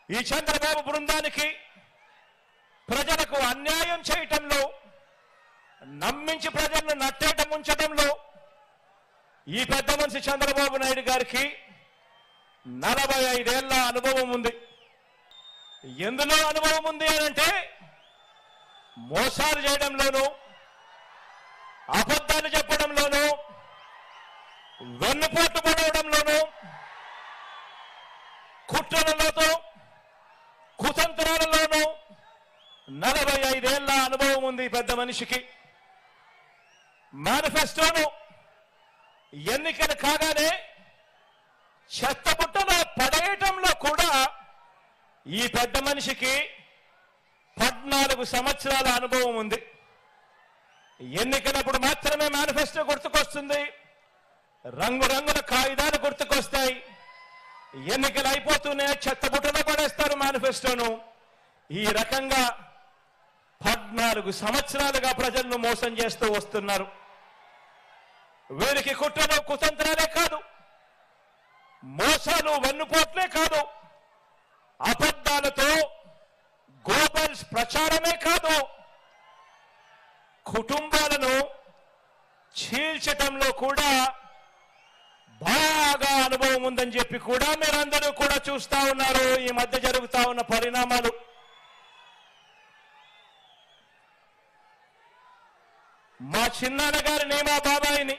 ఈ చంద్రబాబు బృందానికి ప్రజలకు అన్యాయం చేయటంలో, నమ్మించి ప్రజలను నట్టేట ముంచడంలో ఈ పెద్ద మనిషి చంద్రబాబు నాయుడు గారికి 45 ఏళ్ల అనుభవం ఉంది. ఎందులో అనుభవం ఉంది అంటే మోసాలు చేయడంలోనూ, అబద్ధాలు చెప్పడంలోనూ, వెన్నుపోటు పడవడంలోనూ, కుట్రలతో కుతంత్రాలలోనూ 45 ఏళ్ల అనుభవం ఉంది పెద్ద మనిషికి. మేనిఫెస్టోను ఎన్నికలు కాగానే చెత్తబుట్టలో పడేయటంలో కూడా ఈ పెద్ద మనిషికి 14 సంవత్సరాల అనుభవం ఉంది. ఎన్నికలప్పుడు మాత్రమే మేనిఫెస్టో గుర్తుకొస్తుంది, రంగురంగుల కాగితాలు గుర్తుకొస్తాయి. ఎన్నికలు అయిపోతూనే చెత్తబుట్టలో పడేస్తారు మేనిఫెస్టోను. ఈ రకంగా 14 సంవత్సరాలుగా ప్రజలను మోసం చేస్తూ వస్తున్నారు. వీరికి కుట్రలు కుతంత్రాలే కాదు, మోసాలు వెన్నుపోట్లే కాదు, అబద్ధాలతో గోబల్స్ ప్రచారమే కాదు, కుటుంబాలను చీల్చటంలో కూడా బాగా అనుభవం ఉందని చెప్పి కూడా మీరందరూ కూడా చూస్తా ఉన్నారు. ఈ మధ్య జరుగుతా ఉన్న పరిణామాలు. మా చిన్నాన్న గారిని, మా బాబాయిని,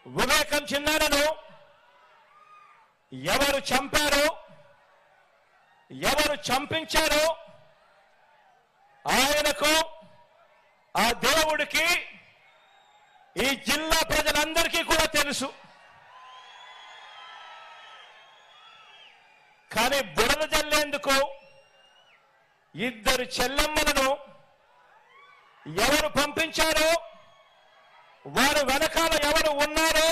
వివేకం చిన్నాన్నను ఎవరు చంపారో, ఎవరు చంపించారో ఆయనకు, ఆ దేవుడికి, ఈ జిల్లా ప్రజలందరికీ కూడా తెలుసు. కానీ బురద జల్లేందుకు ఇద్దరు చెల్లెమ్మలను ఎవరు పంపించారో, వారు వెనకాల ఎవరు ఉన్నారో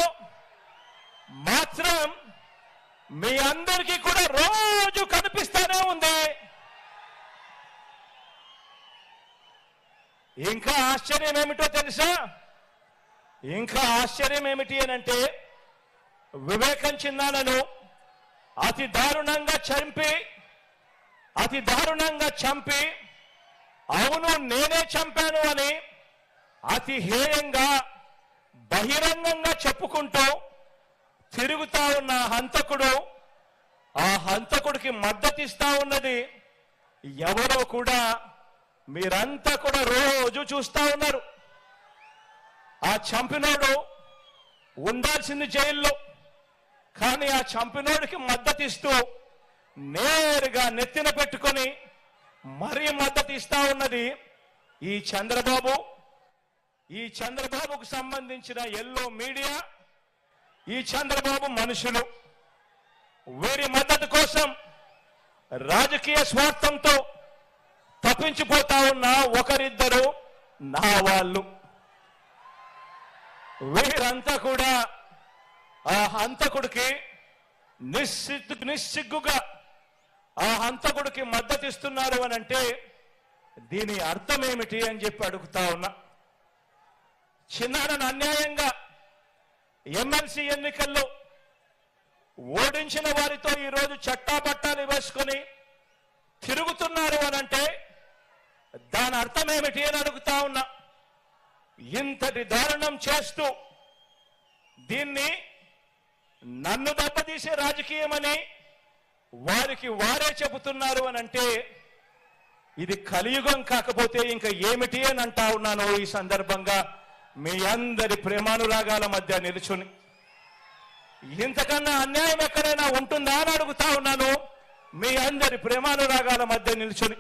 మాత్రం మీ అందరికీ కూడా రోజు కనిపిస్తూనే ఉంది. ఇంకా ఆశ్చర్యం ఏమిటో తెలుసా? ఇంకా ఆశ్చర్యం ఏమిటి అనంటే, వివేకం చిన్నాన్నను అతి దారుణంగా చంపి అవును నేనే చంపాను అని అతి హేయంగా బహిరంగంగా చెప్పుకుంటూ తిరుగుతా ఉన్న హంతకుడు, ఆ హంతకుడికి మద్దతిస్తా ఉన్నది ఎవరో కూడా మీరంతా కూడా రోజు చూస్తా ఉన్నారు. ఆ చంపినోడు ఉండాల్సింది జైల్లో, కానీ ఆ చంపినోడికి మద్దతిస్తూ నేరుగా నెత్తిన పెట్టుకొని మరీ మద్దతిస్తా ఉన్నది ఈ చంద్రబాబు, ఈ చంద్రబాబుకు సంబంధించిన ఎల్లో మీడియా, ఈ చంద్రబాబు మనుషులు. వీరి మద్దతు కోసం రాజకీయ స్వార్థంతో తప్పించిపోతా ఉన్న ఒకరిద్దరు నా వాళ్ళు. వీరంతా కూడా ఆ హంతకుడికి నిస్సిగ్గుగా ఆ హంతకుడికి మద్దతిస్తున్నారు అని అంటే దీని అర్థం ఏమిటి అని చెప్పి అడుగుతా ఉన్నా. చిన్నాన్నను అన్యాయంగా ఎమ్మెల్సీ ఎన్నికల్లో ఓడించిన వారితో ఈరోజు చట్టాపట్టాలు వేసుకొని తిరుగుతున్నారు అనంటే దాని అర్థం ఏమిటి అని అడుగుతా ఉన్నా. ఇంతటి దారుణం చేస్తూ దీన్ని నన్ను దెబ్బతీసే రాజకీయమని వారికి వారే చెబుతున్నారు అనంటే ఇది కలియుగం కాకపోతే ఇంకా ఏమిటి అని అంటా ఉన్నాను. ఈ సందర్భంగా మీ అందరి ప్రేమానురాగాల మధ్య నిలుచుని ఇంతకన్నా అన్యాయం ఎక్కడైనా ఉంటుందా అని అడుగుతా ఉన్నాను. మీ అందరి ప్రేమానురాగాల మధ్య నిలుచుని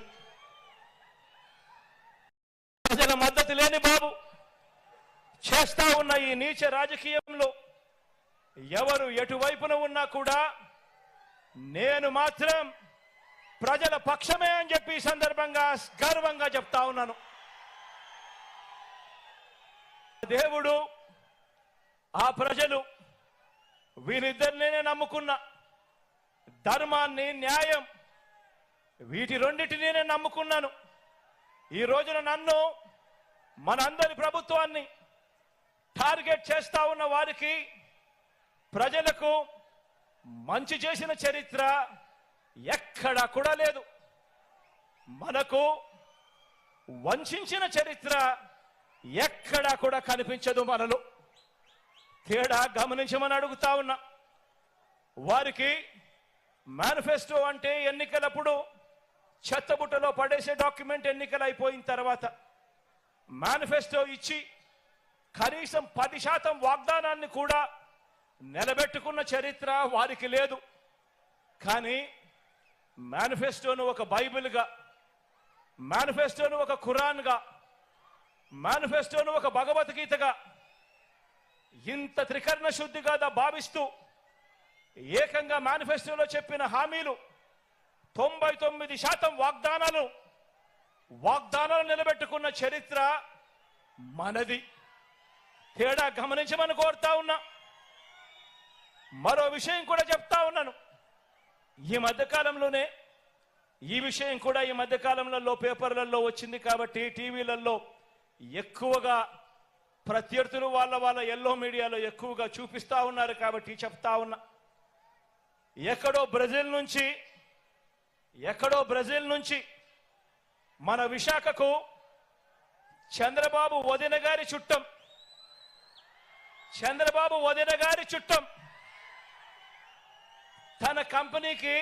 ప్రజల మద్దతు లేని బాబు చేస్తా ఉన్న ఈ నీచ రాజకీయంలో ఎవరు ఎటువైపున ఉన్నా కూడా నేను మాత్రం ప్రజల పక్షమే అని చెప్పి ఈ సందర్భంగా గర్వంగా చెప్తా ఉన్నాను. దేవుడు, ఆ ప్రజలు వీరిద్దరినే నమ్ముకున్నా. ధర్మాన్ని, న్యాయం వీటి రెండింటినీ నేను నమ్ముకున్నాను. ఈ రోజున నన్ను, మనందరి ప్రభుత్వాన్ని టార్గెట్ చేస్తా ఉన్న వారికి, ప్రజలకు మంచి చేసిన చరిత్ర ఎక్కడా కూడా లేదు. మనకు వంచిన చరిత్ర ఎక్కడా కూడా కనిపించదు మనలో. తేడా గమనించమని అడుగుతా ఉన్నా. వారికి మేనిఫెస్టో అంటే ఎన్నికలప్పుడు చెత్తబుట్టలో పడేసే డాక్యుమెంట్. ఎన్నికలు అయిపోయిన తర్వాత మేనిఫెస్టో ఇచ్చి కనీసం 10% వాగ్దానాన్ని కూడా నిలబెట్టుకున్న చరిత్ర వారికి లేదు. కానీ మేనిఫెస్టోను ఒక బైబిల్గా, మేనిఫెస్టోను ఒక ఖురాన్గా, మేనిఫెస్టోను ఒక భగవద్గీతగా ఇంత త్రికరణ శుద్ధిగా భావిస్తూ ఏకంగా మేనిఫెస్టోలో చెప్పిన హామీలు 99% వాగ్దానాలు నిలబెట్టుకున్న చరిత్ర మనది. తేడా గమనించమని కోరుతా ఉన్నా. మరో విషయం కూడా చెప్తా ఉన్నాను. ఈ మధ్యకాలంలోనే ఈ విషయం కూడా ఈ మధ్యకాలంలో పేపర్లలో వచ్చింది కాబట్టి టీవీలలో ఎక్కువగా ప్రత్యర్థులు వాళ్ళ ఎల్లో మీడియాలో ఎక్కువగా చూపిస్తా ఉన్నారు కాబట్టి చెప్తా ఉన్నా. ఎక్కడో బ్రెజిల్ నుంచి మన విశాఖకు చంద్రబాబు వదిన గారి చుట్టం తన కంపెనీకి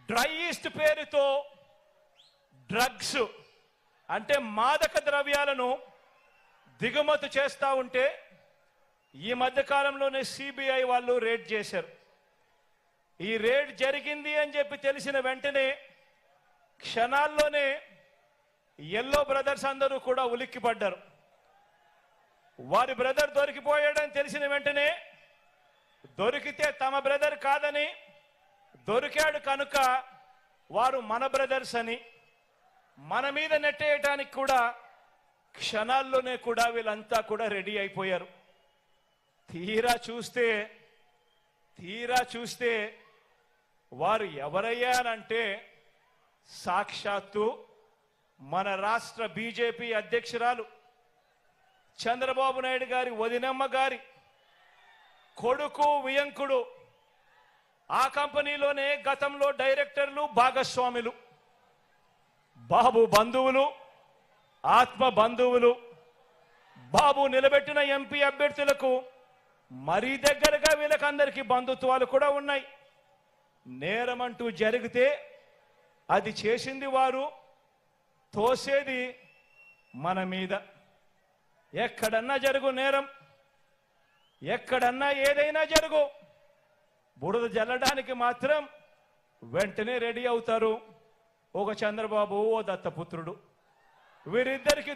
డ్రై ఈస్ట్ పేరుతో డ్రగ్స్ అంటే మాదక ద్రవ్యాలను దిగుమతి చేస్తా ఉంటే ఈ మధ్య కాలంలోనే సిబిఐ వాళ్ళు రేడ్ చేశారు. ఈ రేడ్ జరిగింది అని చెప్పి తెలిసిన వెంటనే క్షణాల్లోనే ఎల్లో బ్రదర్స్ అందరూ కూడా ఉలిక్కిపడ్డారు. వారి బ్రదర్ దొరికిపోయాడని తెలిసిన వెంటనే దొరికితే తమ బ్రదర్ కాదని, దొరికాడు కనుక వారు మన బ్రదర్స్ అని మన మీద నెట్టేయటానికి కూడా క్షణాల్లోనే కూడా వీళ్ళంతా కూడా రెడీ అయిపోయారు. తీరా చూస్తే వారు ఎవరయ్యారంటే సాక్షాత్తు మన రాష్ట్ర బీజేపీ అధ్యక్షురాలు చంద్రబాబు నాయుడు గారి వదినమ్మ గారి కొడుకు వియంకుడు. ఆ కంపెనీలోనే గతంలో డైరెక్టర్లు, భాగస్వాములు, బాబు బంధువులు, ఆత్మ బంధువులు. బాబు నిలబెట్టిన ఎంపీ అభ్యర్థులకు మరీ దగ్గరగా వీళ్ళకందరికీ బంధుత్వాలు కూడా ఉన్నాయి. నేరమంటూ జరిగితే అది చేసింది వారు, తోసేది మన మీద. ఎక్కడన్నా జరుగు నేరం, ఎక్కడన్నా ఏదైనా జరుగు, బురద జల్లడానికి మాత్రం వెంటనే రెడీ అవుతారు. ఒక చంద్రబాబు, ఓ దత్తపుత్రుడు, వీరిద్దరికి